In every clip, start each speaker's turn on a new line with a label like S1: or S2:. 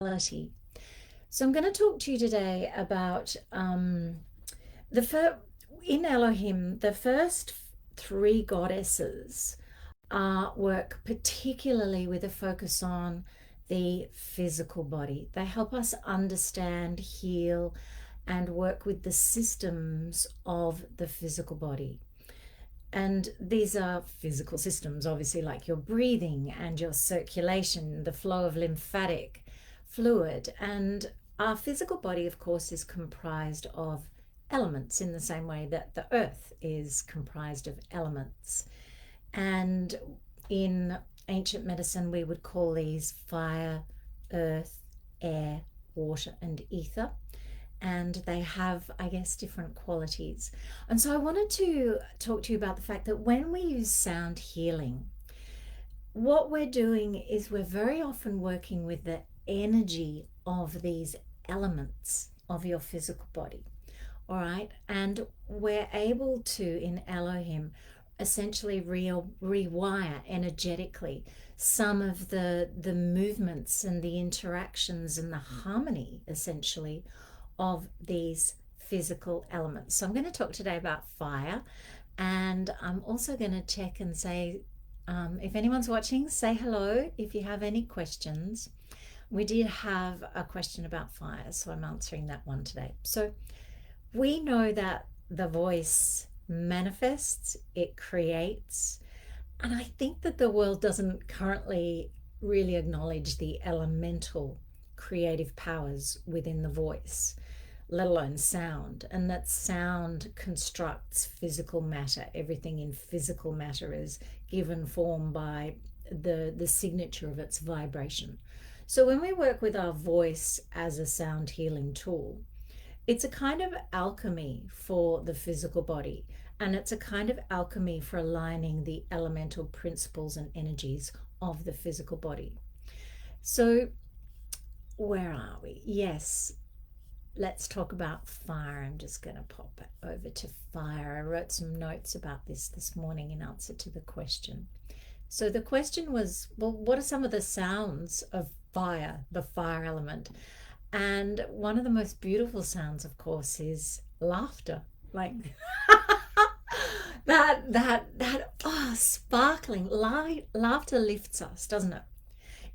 S1: reality. So I'm going to talk to you today about in Elohim, the first three goddesses work particularly with a focus on the physical body. They help us understand, heal, and work with the systems of the physical body. And these are physical systems, obviously, like your breathing and your circulation, the flow of lymphatic fluid. And our physical body, of course, is comprised of elements in the same way that the earth is comprised of elements. And in ancient medicine, we would call these fire, earth, air, water, and ether. And they have, I guess, different qualities. And so I wanted to talk to you about the fact that when we use sound healing, what we're doing is we're very often working with the energy of these elements of your physical body. All right. And we're able to, in Elohim, essentially rewire energetically some of the movements and the interactions and the harmony, essentially, of these physical elements. So I'm going to talk today about fire, and I'm also going to check and say, if anyone's watching, say hello if you have any questions. We did have a question about fire, so I'm answering that one today. So we know that the voice manifests, it creates, and I think that the world doesn't currently really acknowledge the elemental creative powers within the voice, let alone sound, and that sound constructs physical matter. Everything in physical matter is given form by the signature of its vibration. So when we work with our voice as a sound healing tool, it's a kind of alchemy for the physical body, and it's a kind of alchemy for aligning the elemental principles and energies of the physical body. So where are we? Yes, let's talk about fire. I'm just going to pop it over to fire. I wrote some notes about this morning in answer to the question. So the question was, well, what are some of the sounds of fire, the fire element? And one of the most beautiful sounds, of course, is laughter. Like that sparkling laughter lifts us, doesn't it?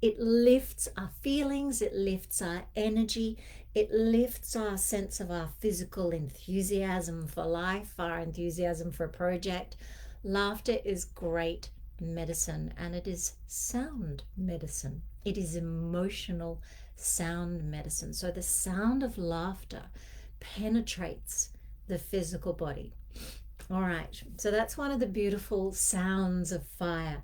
S1: It lifts our feelings, it lifts our energy, it lifts our sense of our physical enthusiasm for life, our enthusiasm for a project. Laughter is great medicine, and it is sound medicine. It is emotional sound medicine. So the sound of laughter penetrates the physical body. All right, so that's one of the beautiful sounds of fire.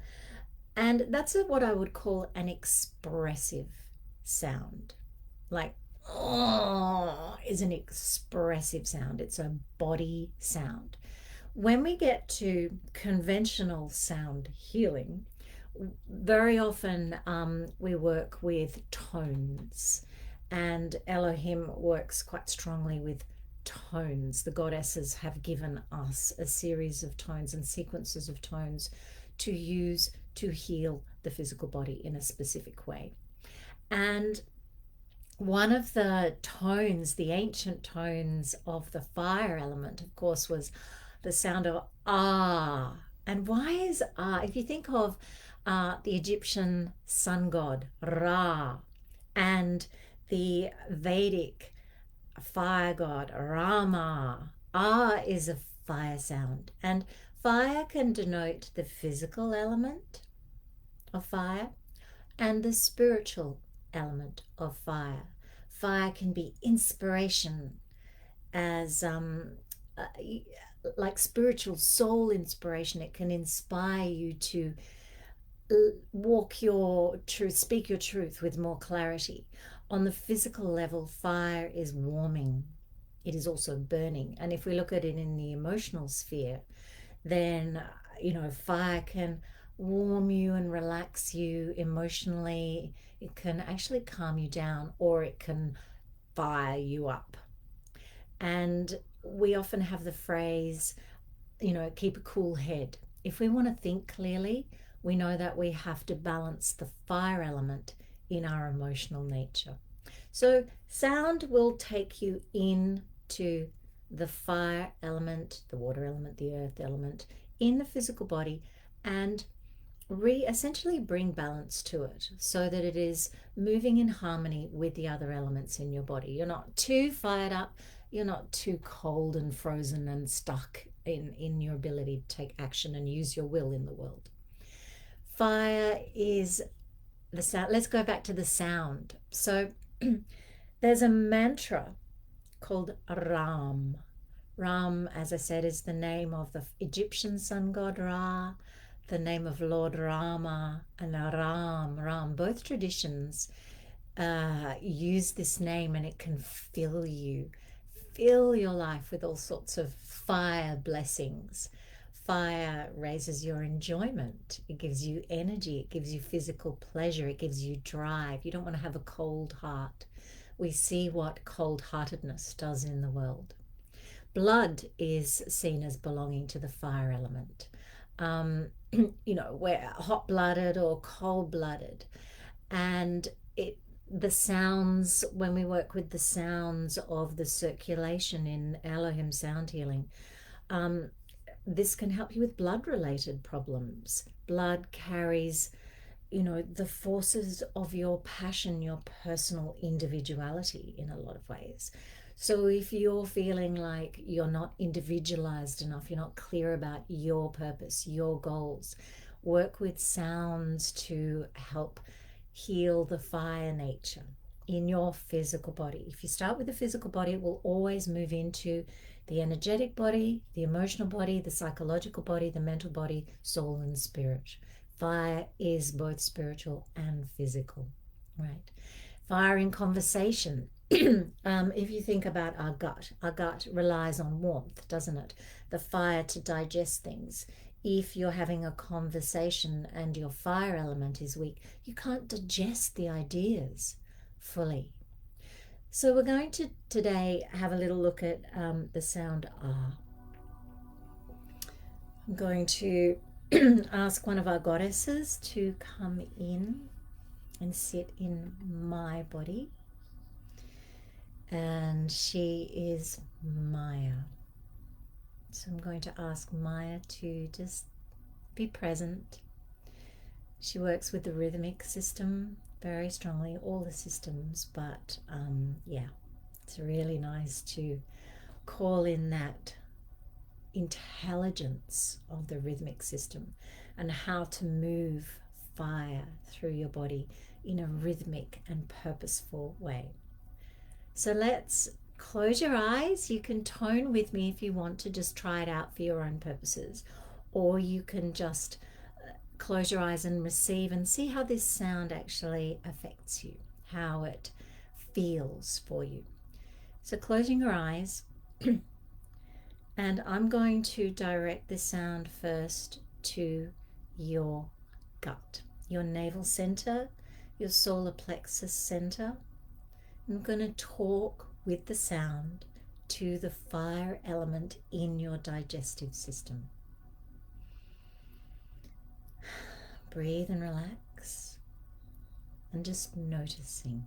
S1: And that's what I would call an expressive sound. Like, oh, is an expressive sound. It's a body sound. When we get to conventional sound healing, very often we work with tones, and Elohim works quite strongly with tones. The goddesses have given us a series of tones and sequences of tones to use to heal the physical body in a specific way. And one of the tones, the ancient tones of the fire element, of course, was the sound of ah. And why is ah? If you think of the Egyptian sun god Ra and the Vedic fire god Rama, ah is a fire sound. And fire can denote the physical element of fire and the spiritual element of fire. Fire can be inspiration, as like spiritual soul inspiration. It can inspire you to walk your truth, speak your truth with more clarity. On the physical level, fire is warming. It is also burning. And if we look at it in the emotional sphere, then, fire can warm you and relax you emotionally. It can actually calm you down, or it can fire you up. And we often have the phrase, keep a cool head. If we want to think clearly, we know that we have to balance the fire element in our emotional nature. So sound will take you into the fire element, the water element, the earth element in the physical body, and essentially bring balance to it so that it is moving in harmony with the other elements in your body. You're not too fired up, you're not too cold and frozen and stuck in your ability to take action and use your will in the world. Fire is the sound. Let's go back to the sound. So there's a mantra called Ram. Ram, as I said, is the name of the Egyptian sun god Ra, the name of Lord Rama, and Ram. Both traditions use this name, and it can fill your life with all sorts of fire blessings. Fire raises your enjoyment. It gives you energy. It gives you physical pleasure. It gives you drive. You don't want to have a cold heart. We see what cold-heartedness does in the world. Blood is seen as belonging to the fire element. We're hot-blooded or cold-blooded. And the sounds, when we work with the sounds of the circulation in Elohim sound healing, this can help you with blood-related problems. Blood carries, the forces of your passion, your personal individuality in a lot of ways. So if you're feeling like you're not individualized enough, you're not clear about your purpose, your goals, work with sounds to help heal the fire nature in your physical body. If you start with the physical body, it will always move into the energetic body, the emotional body, the psychological body, the mental body, soul and spirit. Fire is both spiritual and physical, right? Fire in conversation. If you think about our gut relies on warmth, doesn't it? The fire to digest things. If you're having a conversation and your fire element is weak, you can't digest the ideas fully. So we're going to today have a little look at the sound ah. I'm going to ask one of our goddesses to come in and sit in my body. And she is Maya. So I'm going to ask Maya to just be present. She works with the rhythmic system very strongly, all the systems, but it's really nice to call in that intelligence of the rhythmic system and how to move fire through your body in a rhythmic and purposeful way. So let's close your eyes. You can tone with me if you want to just try it out for your own purposes, or you can just close your eyes and receive and see how this sound actually affects you, how it feels for you. So closing your eyes, and I'm going to direct the sound first to your gut, your navel center, your solar plexus center. I'm going to talk with the sound to the fire element in your digestive system. Breathe and relax and just noticing.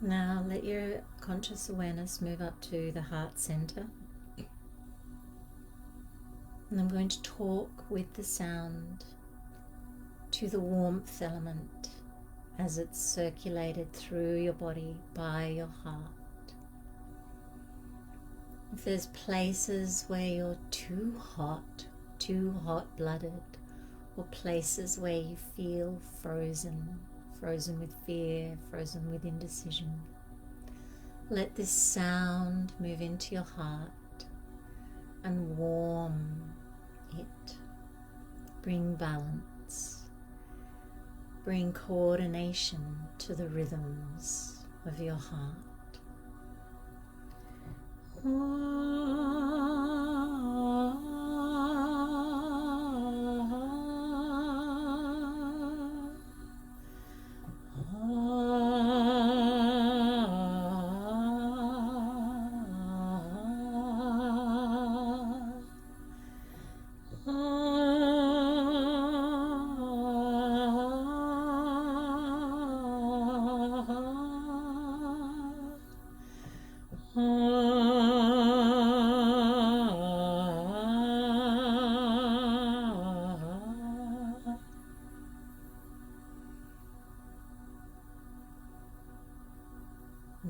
S1: Now let your conscious awareness move up to the heart center. And I'm going to talk with the sound to the warmth element as it's circulated through your body by your heart. If there's places where you're too hot-blooded, or places where you feel frozen with fear, frozen with indecision, let this sound move into your heart and warm Bring balance. Bring coordination to the rhythms of your heart.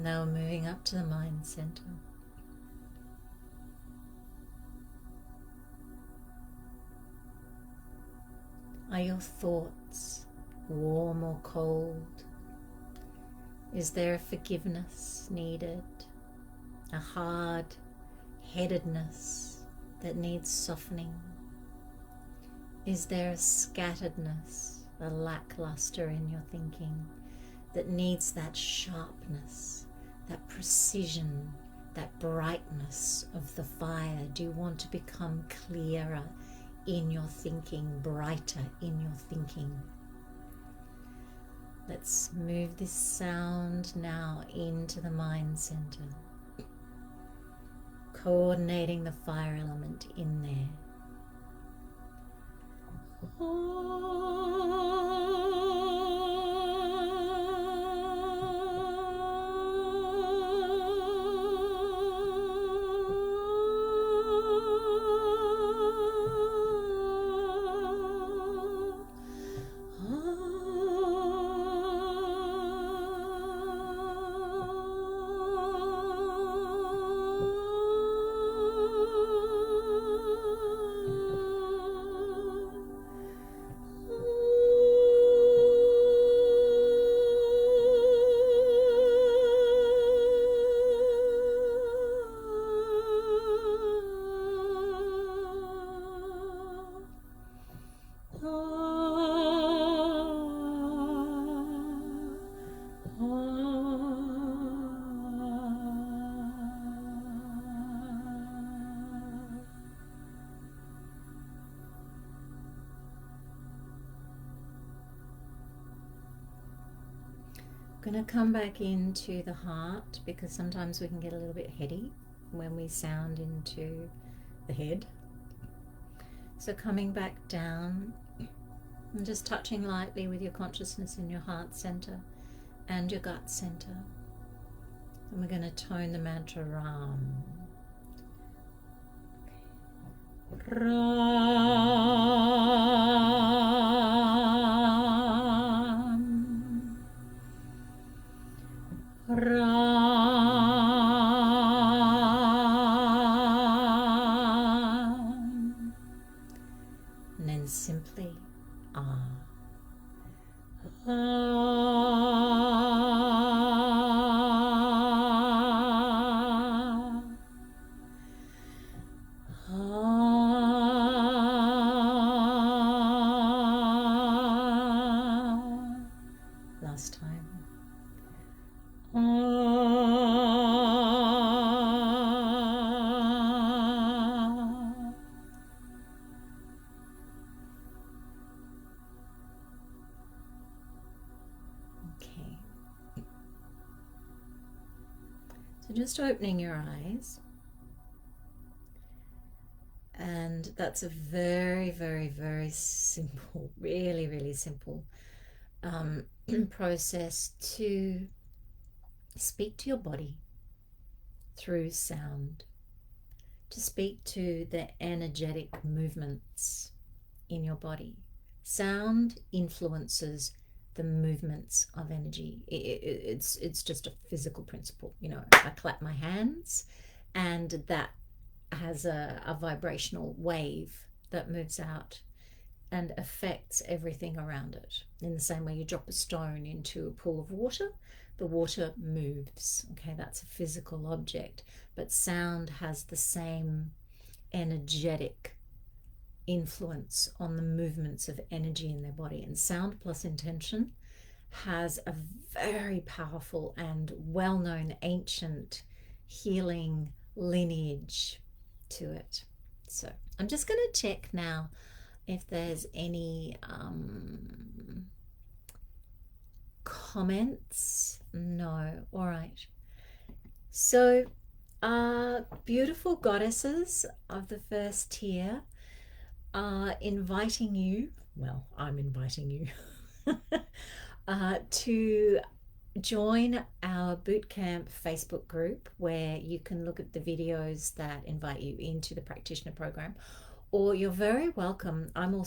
S1: Now moving up to the mind center. Are your thoughts warm or cold? Is there a forgiveness needed? A hard-headedness that needs softening? Is there a scatteredness, a lackluster in your thinking that needs that sharpness, that precision, that brightness of the fire? Do you want to become clearer in your thinking, brighter in your thinking? Let's move this sound now into the mind center, coordinating the fire element in there. I'm going to come back into the heart, because sometimes we can get a little bit heady when we sound into the head. So coming back down and just touching lightly with your consciousness in your heart center and your gut center. And we're going to tone the mantra Ram. Ram. Ram. And then simply Ah. Last time. Okay. So just opening your eyes. And that's a very, very, very simple, really, really simple process to speak to your body through sound, to speak to the energetic movements in your body. Sound influences the movements of energy. It's just a physical principle. You know, I clap my hands and that has a vibrational wave that moves out and affects everything around it. In the same way you drop a stone into a pool of water, the water moves. Okay, that's a physical object, but sound has the same energetic influence on the movements of energy in their body. And sound plus intention has a very powerful and well-known ancient healing lineage to it. So I'm just going to check now if there's any comments. No. All right. So beautiful goddesses of the first tier are inviting you, well, I'm inviting you to join our bootcamp Facebook group, where you can look at the videos that invite you into the practitioner program, or you're very welcome. I'm also